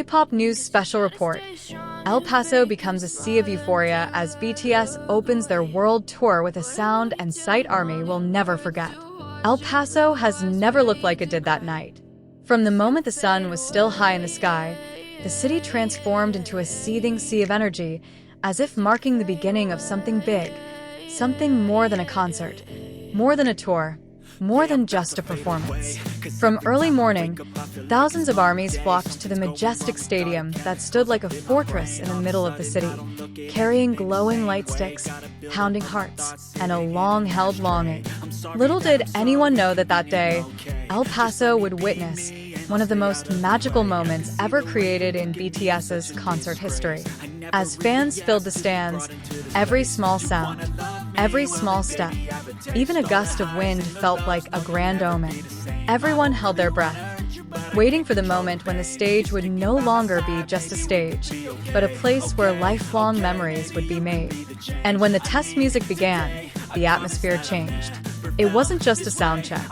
K-pop News Special Report. El Paso becomes a sea of euphoria as BTS opens their world tour with a sound and sight army we'll never forget. El Paso has never looked like it did that night. From the moment the sun was still high in the sky, the city transformed into a seething sea of energy, as if marking the beginning of something big, something more than a concert, more than a tour, more than just a performance. From early morning, thousands of armies flocked to the majestic stadium that stood like a fortress in the middle of the city, carrying glowing light sticks, pounding hearts, and a long-held longing. Little did anyone know that that day, El Paso would witness one of the most magical moments ever created in BTS's concert history. As fans filled the stands, every small sound, every small step, even a gust of wind felt like a grand omen. Everyone held their breath, waiting for the moment when the stage would no longer be just a stage, but a place where lifelong memories would be made. And when the test music began, the atmosphere changed. It wasn't just a sound check.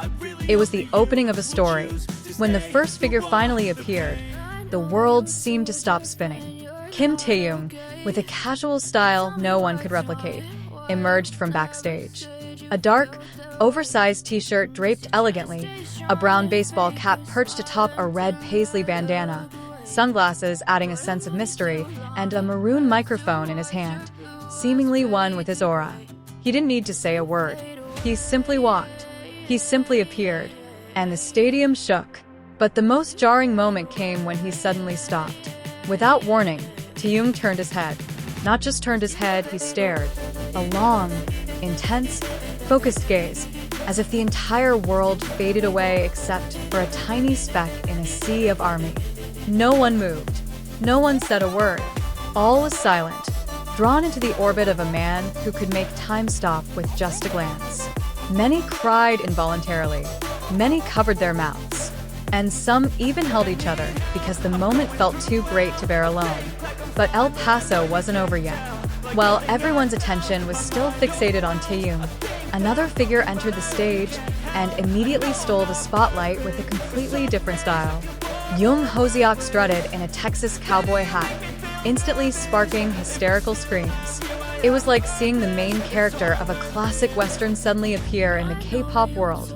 It was the opening of a story. When the first figure finally appeared, the world seemed to stop spinning. Taehyung, with a casual style no one could replicate, emerged from backstage. A dark, oversized t-shirt draped elegantly, a brown baseball cap perched atop a red paisley bandana, sunglasses adding a sense of mystery, and a maroon microphone in his hand, seemingly one with his aura. He didn't need to say a word. He simply walked. He simply appeared, and the stadium shook. But the most jarring moment came when he suddenly stopped. Without warning, Taehyung turned his head. Not just turned his head, he stared. A long, intense, focused gaze, as if the entire world faded away except for a tiny speck in a sea of army. No one moved. No one said a word. All was silent, drawn into the orbit of a man who could make time stop with just a glance. Many cried involuntarily. Many covered their mouths. And some even held each other because the moment felt too great to bear alone. But El Paso wasn't over yet. While everyone's attention was still fixated on Taehyung, another figure entered the stage and immediately stole the spotlight with a completely different style. Young Hoseok strutted in a Texas cowboy hat, instantly sparking hysterical screams. It was like seeing the main character of a classic Western suddenly appear in the K-pop world.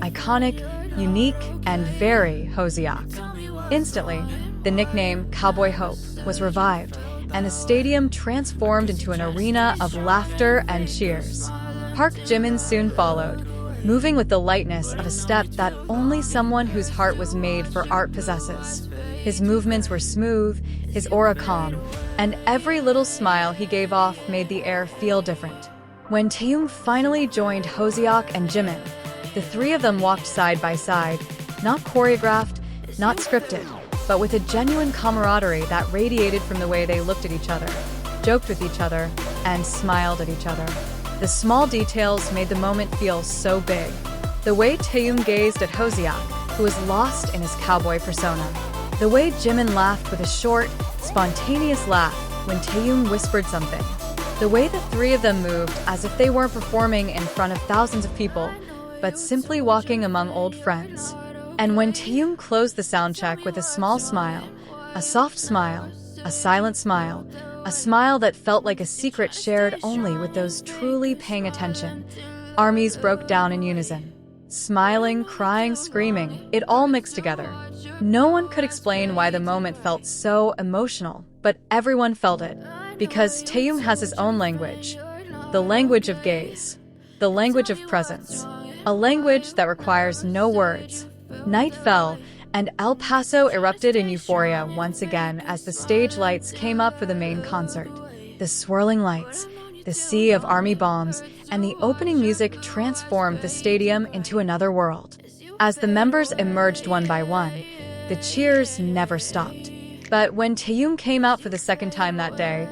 Iconic, unique, and very Hoseok. Instantly, the nickname Cowboy Hope was revived, and the stadium transformed into an arena of laughter and cheers. Park Jimin soon followed, moving with the lightness of a step that only someone whose heart was made for art possesses. His movements were smooth, his aura calm, and every little smile he gave off made the air feel different. When Taehyung finally joined Hoseok and Jimin, the three of them walked side by side, not choreographed, not scripted, but with a genuine camaraderie that radiated from the way they looked at each other, joked with each other, and smiled at each other. The small details made the moment feel so big. The way Taehyung gazed at Hoseok, who was lost in his cowboy persona. The way Jimin laughed with a short, spontaneous laugh when Taehyung whispered something. The way the three of them moved as if they weren't performing in front of thousands of people, but simply walking among old friends. And when Taehyung closed the soundcheck with a small smile, a soft smile, a silent smile, a smile that felt like a secret shared only with those truly paying attention, armies broke down in unison. Smiling, crying, screaming, it all mixed together. No one could explain why the moment felt so emotional, but everyone felt it, because Taehyung has his own language, the language of gaze, the language of presence, a language that requires no words. Night fell, and El Paso erupted in euphoria once again as the stage lights came up for the main concert. The swirling lights, the sea of army bombs, and the opening music transformed the stadium into another world. As the members emerged one by one, the cheers never stopped. But when Taehyung came out for the second time that day,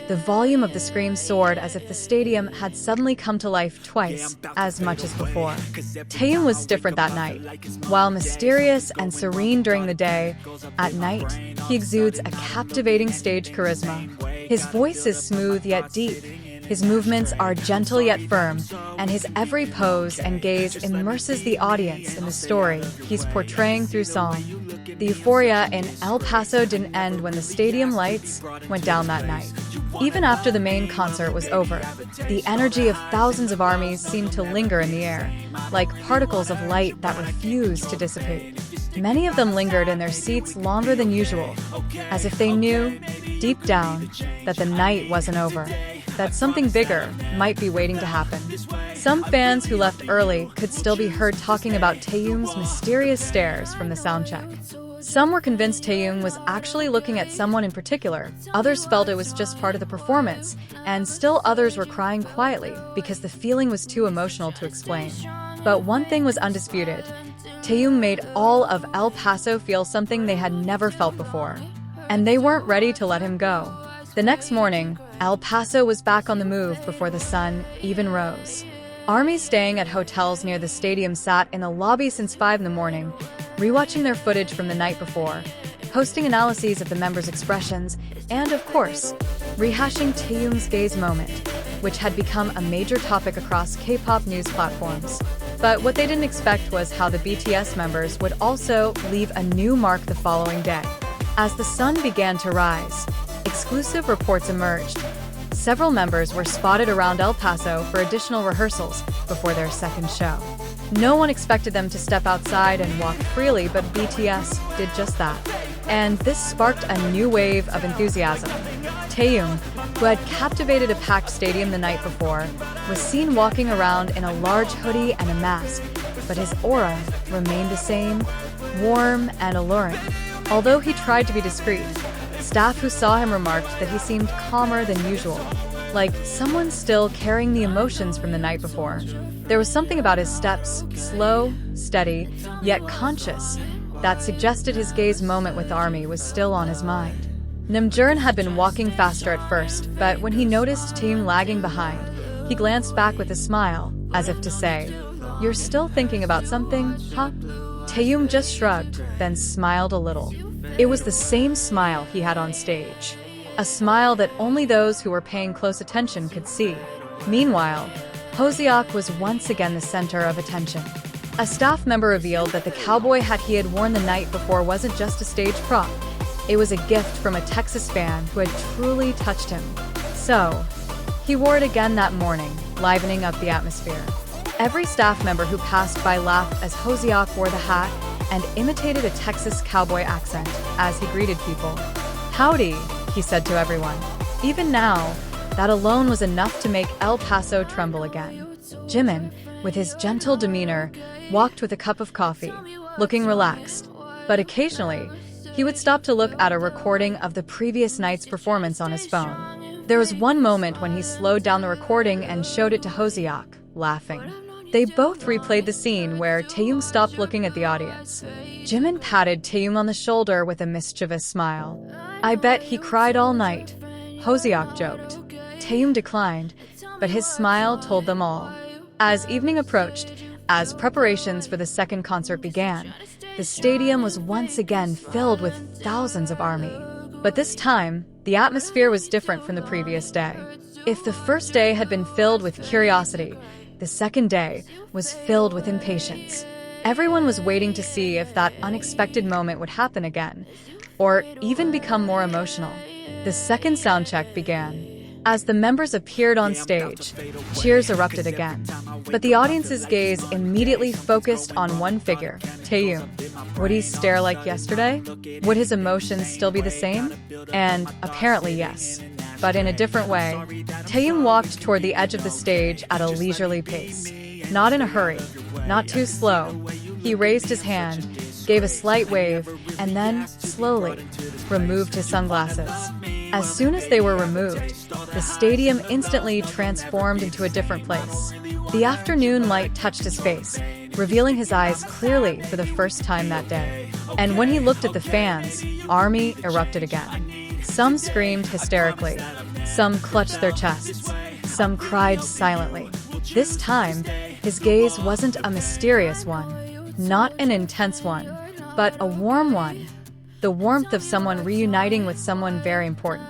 the volume of the screams soared as if the stadium had suddenly come to life twice as much as before. Taehyung was different that night. While mysterious and serene during the day, at night, he exudes a captivating stage charisma. His voice is smooth yet deep. His movements are gentle yet firm, and his every pose and gaze immerses the audience in the story he's portraying through song. The euphoria in El Paso didn't end when the stadium lights went down that night. Even after the main concert was over, the energy of thousands of armies seemed to linger in the air, like particles of light that refused to dissipate. Many of them lingered in their seats longer than usual, as if they knew, deep down, that the night wasn't over, that something bigger might be waiting to happen. Some fans who left early could still be heard talking about Taehyung's mysterious stares from the soundcheck. Some were convinced Taehyung was actually looking at someone in particular, others felt it was just part of the performance, and still others were crying quietly because the feeling was too emotional to explain. But one thing was undisputed. Taehyung made all of El Paso feel something they had never felt before. And they weren't ready to let him go. The next morning, El Paso was back on the move before the sun even rose. Armies staying at hotels near the stadium sat in the lobby since 5 in the morning, rewatching their footage from the night before, posting analyses of the members' expressions, and, of course, rehashing Taehyung's gaze moment, which had become a major topic across K-pop news platforms. But what they didn't expect was how the BTS members would also leave a new mark the following day. As the sun began to rise, exclusive reports emerged. Several members were spotted around El Paso for additional rehearsals before their second show. No one expected them to step outside and walk freely, but BTS did just that. And this sparked a new wave of enthusiasm. Taehyung, who had captivated a packed stadium the night before, was seen walking around in a large hoodie and a mask, but his aura remained the same, warm and alluring. Although he tried to be discreet, staff who saw him remarked that he seemed calmer than usual, like someone still carrying the emotions from the night before. There was something about his steps, slow, steady, yet conscious, that suggested his gaze moment with ARMY was still on his mind. Namjoon had been walking faster at first, but when he noticed Taehyung lagging behind, he glanced back with a smile, as if to say, "You're still thinking about something, huh?" Taehyung just shrugged, then smiled a little. It was the same smile he had on stage. A smile that only those who were paying close attention could see. Meanwhile, Hoseok was once again the center of attention. A staff member revealed that the cowboy hat he had worn the night before wasn't just a stage prop. It was a gift from a Texas fan who had truly touched him. So, he wore it again that morning, livening up the atmosphere. Every staff member who passed by laughed as Hoseok wore the hat and imitated a Texas cowboy accent as he greeted people. "Howdy," he said to everyone. Even now, that alone was enough to make El Paso tremble again. Jimin, with his gentle demeanor, walked with a cup of coffee, looking relaxed. But occasionally, he would stop to look at a recording of the previous night's performance on his phone. There was one moment when he slowed down the recording and showed it to Hoseok, laughing. They both replayed the scene where Taehyung stopped looking at the audience. Jimin patted Taehyung on the shoulder with a mischievous smile. "I bet he cried all night," Hoseok joked. Taehyung declined, but his smile told them all. As evening approached, as preparations for the second concert began, the stadium was once again filled with thousands of ARMY. But this time, the atmosphere was different from the previous day. If the first day had been filled with curiosity, the second day was filled with impatience. Everyone was waiting to see if that unexpected moment would happen again, or even become more emotional. The second soundcheck began. As the members appeared on stage, cheers erupted again. But the audience's gaze immediately focused on one figure, Taehyung. Would he stare like yesterday? Would his emotions still be the same? And apparently yes. But in a different way. Taehyung walked toward the edge of the stage at a leisurely pace. Not in a hurry, not too slow. He raised his hand, gave a slight wave, and then, slowly, removed his sunglasses. As soon as they were removed, the stadium instantly transformed into a different place. The afternoon light touched his face, revealing his eyes clearly for the first time that day. And when he looked at the fans, ARMY erupted again. Some screamed hysterically, some clutched their chests, some cried silently. This time, his gaze wasn't a mysterious one, not an intense one, but a warm one. The warmth of someone reuniting with someone very important.